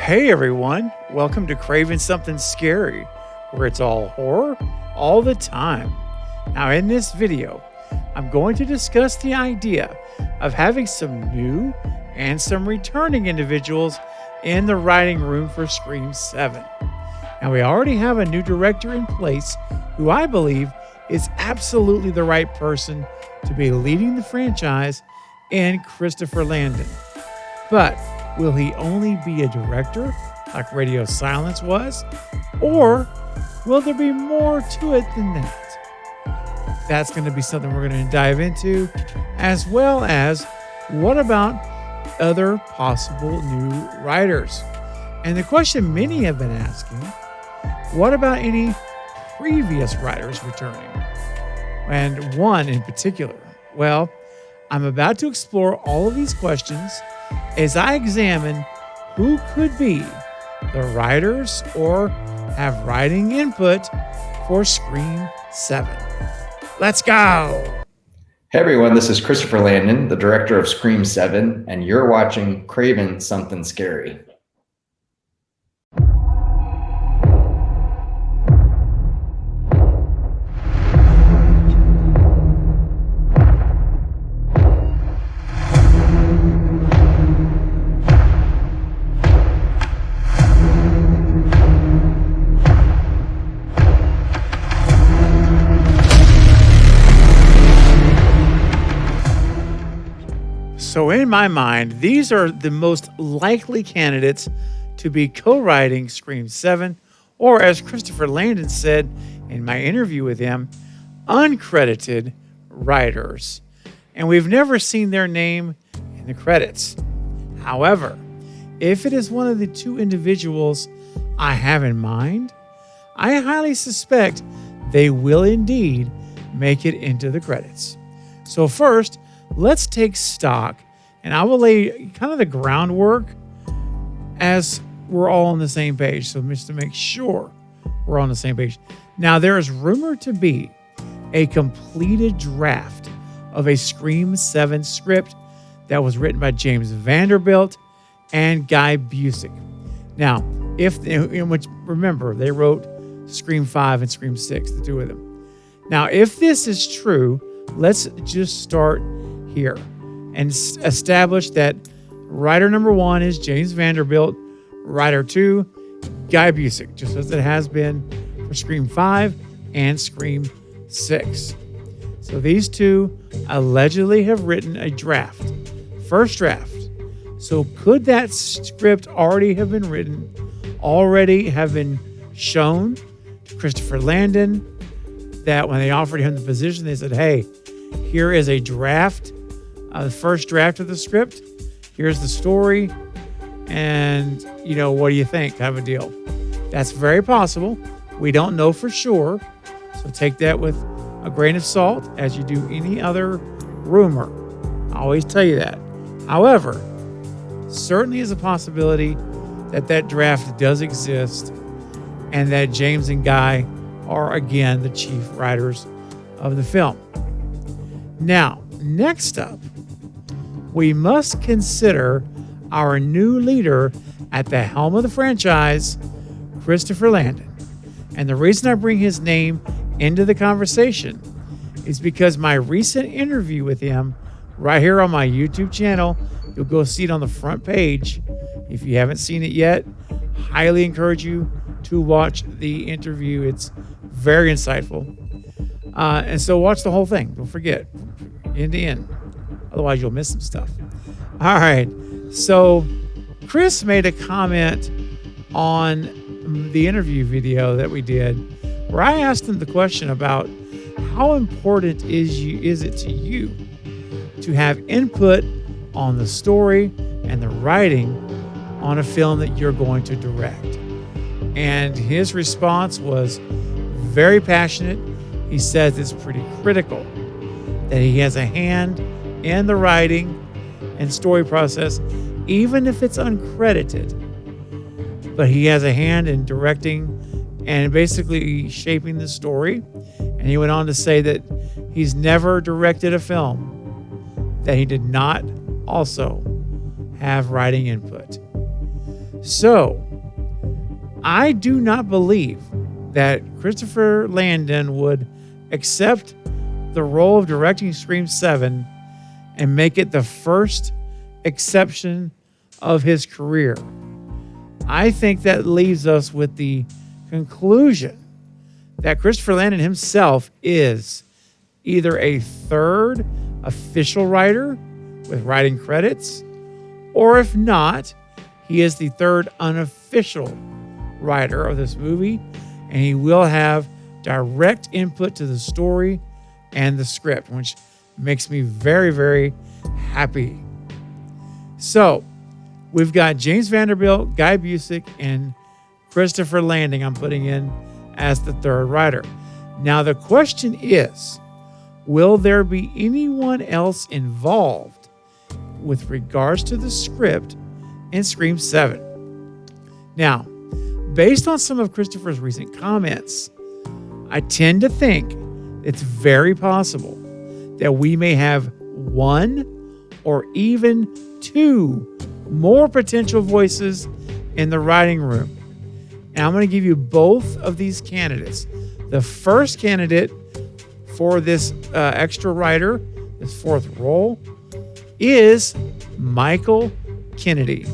Hey everyone, welcome to Craving Something Scary, where it's all horror all the time. Now in this video, I'm going to discuss the idea of having some new and some returning individuals in the writing room for Scream 7. Now we already have a new director in place who I believe is absolutely the right person to be leading the franchise in Christopher Landon. But will he only be a director like Radio Silence was? Or will there be more to it than that? That's going to be something we're going to dive into, as well as what about other possible new writers? And the question many have been asking, what about any previous writers returning? And one in particular. Well, I'm about to explore all of these questions as I examine who could be the writers or have writing input for Scream 7. Let's go! Hey everyone, this is Christopher Landon, the director of Scream 7, and you're watching Craving Something Scary. So in my mind, these are the most likely candidates to be co-writing Scream 7, or as Christopher Landon said in my interview with him, uncredited writers. And we've never seen their name in the credits. However, if it is one of the two individuals I have in mind, I highly suspect they will indeed make it into the credits. So first, let's take stock, and I will lay kind of the groundwork as we're all on the same page. So just to make sure we're on the same page. Now, there is rumored to be a completed draft of a Scream 7 script that was written by James Vanderbilt and Guy Busick. Now, remember, they wrote Scream 5 and Scream 6, the two of them. Now, if this is true, let's just start here and establish that writer number 1 is James Vanderbilt, writer 2, Guy Busick, just as it has been for Scream 5 and Scream 6. So these two allegedly have written a draft, first draft. So could that script already have been written, already have been shown to Christopher Landon, that when they offered him the position, they said, hey, here is a draft, the first draft of the script. Here's the story. And, what do you think? Kind of a deal. That's very possible. We don't know for sure. So take that with a grain of salt as you do any other rumor. I always tell you that. However, certainly is a possibility that that draft does exist and that James and Guy are, again, the chief writers of the film. Now, next up, we must consider our new leader at the helm of the franchise, Christopher Landon. And the reason I bring his name into the conversation is because my recent interview with him right here on my YouTube channel, you'll go see it on the front page. If you haven't seen it yet, highly encourage you to watch the interview. It's very insightful. And so watch the whole thing. Don't forget, end to end. Otherwise, you'll miss some stuff. All right. So Chris made a comment on the interview video that we did where I asked him the question about how important is it to you to have input on the story and the writing on a film that you're going to direct. And his response was very passionate. He says it's pretty critical that he has a hand in the writing and story process, even if it's uncredited. But he has a hand in directing and basically shaping the story. And he went on to say that he's never directed a film that he did not also have writing input. So, I do not believe that Christopher Landon would accept the role of directing Scream 7 and make it the first exception of his career. I think that leaves us with the conclusion that Christopher Landon himself is either a third official writer with writing credits, or if not, he is the third unofficial writer of this movie, and he will have direct input to the story and the script, which makes me very, very happy. So, we've got James Vanderbilt, Guy Busick, and Christopher Landon I'm putting in as the third writer. Now, the question is, will there be anyone else involved with regards to the script in Scream 7? Now, based on some of Christopher's recent comments, I tend to think it's very possible that we may have one or even two more potential voices in the writing room. And I'm going to give you both of these candidates. The first candidate for this extra writer, this fourth role, is Michael Kennedy.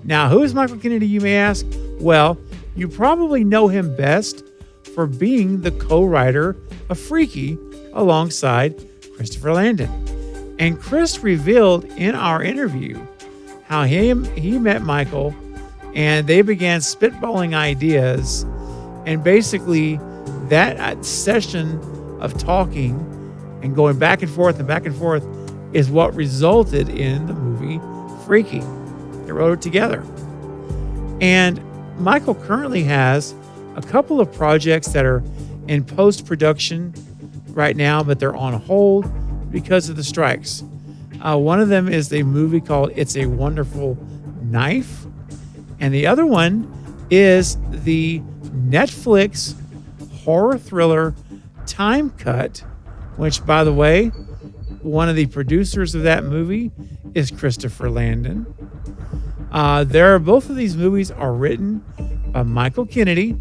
Now, who is Michael Kennedy, you may ask? Well, you probably know him best for being the co-writer of Freaky alongside Christopher Landon. And Chris revealed in our interview how he met Michael and they began spitballing ideas. And basically, that session of talking and going back and forth is what resulted in the movie Freaky. They wrote it together. And Michael currently has a couple of projects that are in post-production right now, but they're on hold because of the strikes. One of them is a movie called It's a Wonderful Knife. And the other one is the Netflix horror thriller Time Cut, which, by the way, one of the producers of that movie is Christopher Landon. Both of these movies are written by Michael Kennedy,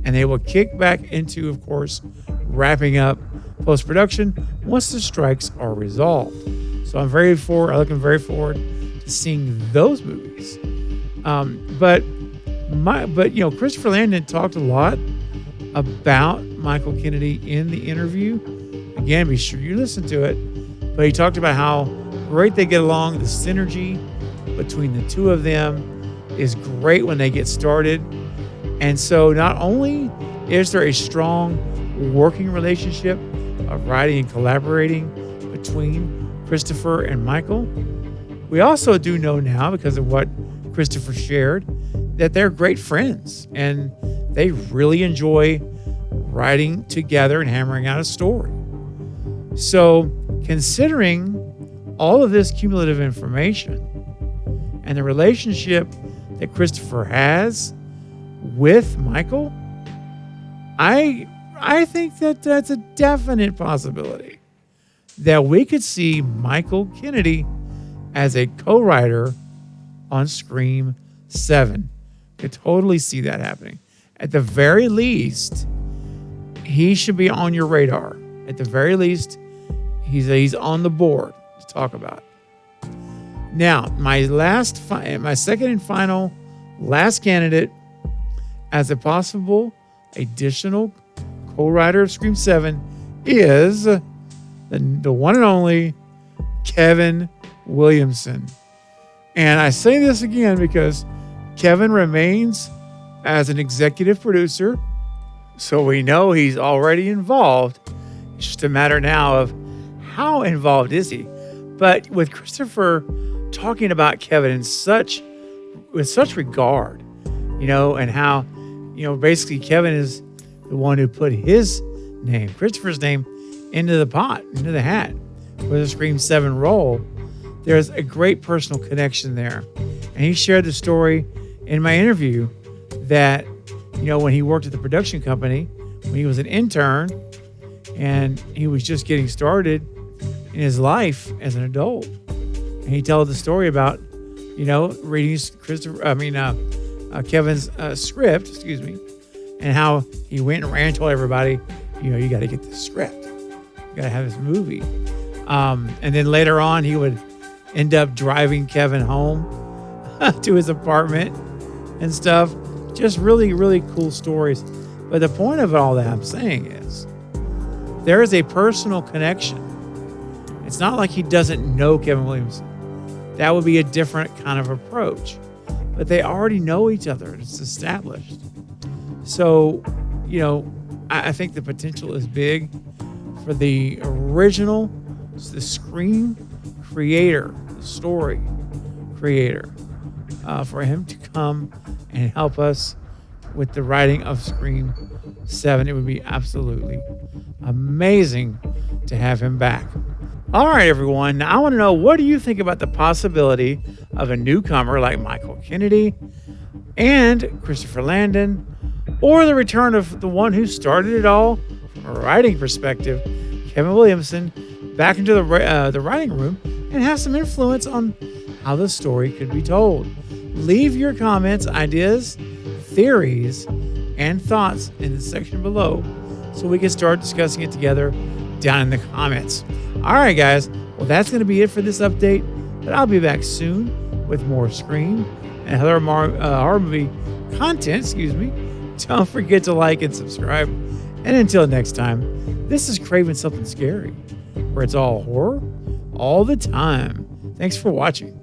and they will kick back into, of course, wrapping up post-production once the strikes are resolved. So I'm looking very forward to seeing those movies. But Christopher Landon talked a lot about Michael Kennedy in the interview. Again, be sure you listen to it. But he talked about how great they get along. The synergy between the two of them is great when they get started. And so not only is there a strong working relationship of writing and collaborating between Christopher and Michael, we also do know now, because of what Christopher shared, that they're great friends and they really enjoy writing together and hammering out a story. So, considering all of this cumulative information and the relationship that Christopher has with Michael, I think that that's a definite possibility that we could see Michael Kennedy as a co-writer on Scream 7. Could totally see that happening. At the very least, he should be on your radar. At the very least, he's on the board to talk about. Now, my second and final last candidate as a possible additional co-writer of Scream 7 is the one and only Kevin Williamson. And I say this again because Kevin remains as an executive producer, so we know he's already involved. It's just a matter now of how involved is he. But with Christopher talking about Kevin with such regard, and how, basically Kevin is the one who put his name, Christopher's name, into the hat for the Scream 7 role. There's a great personal connection there. And he shared the story in my interview that, when he worked at the production company, when he was an intern and he was just getting started in his life as an adult. And he told the story about, reading Kevin's script, and how he went and ran and told everybody, you got to get this script. You got to have this movie. And then later on, he would end up driving Kevin home to his apartment and stuff. Just really, really cool stories. But the point of all that I'm saying is there is a personal connection. It's not like he doesn't know Kevin Williamson. That would be a different kind of approach. But they already know each other. It's established. So, I think the potential is big for the original, the Scream creator, the story creator, for him to come and help us with the writing of Scream 7. It would be absolutely amazing to have him back. All right, everyone. Now, I want to know, what do you think about the possibility of a newcomer like Michael Kennedy and Christopher Landon, or the return of the one who started it all from a writing perspective, Kevin Williamson, back into the writing room and have some influence on how the story could be told? Leave your comments, ideas, theories, and thoughts in the section below so we can start discussing it together down in the comments. All right, guys. Well, that's going to be it for this update, but I'll be back soon with more Scream and other horror movie content. Don't forget to like and subscribe. And until next time, this is Craven Something Scary, where it's all horror all the time. Thanks for watching.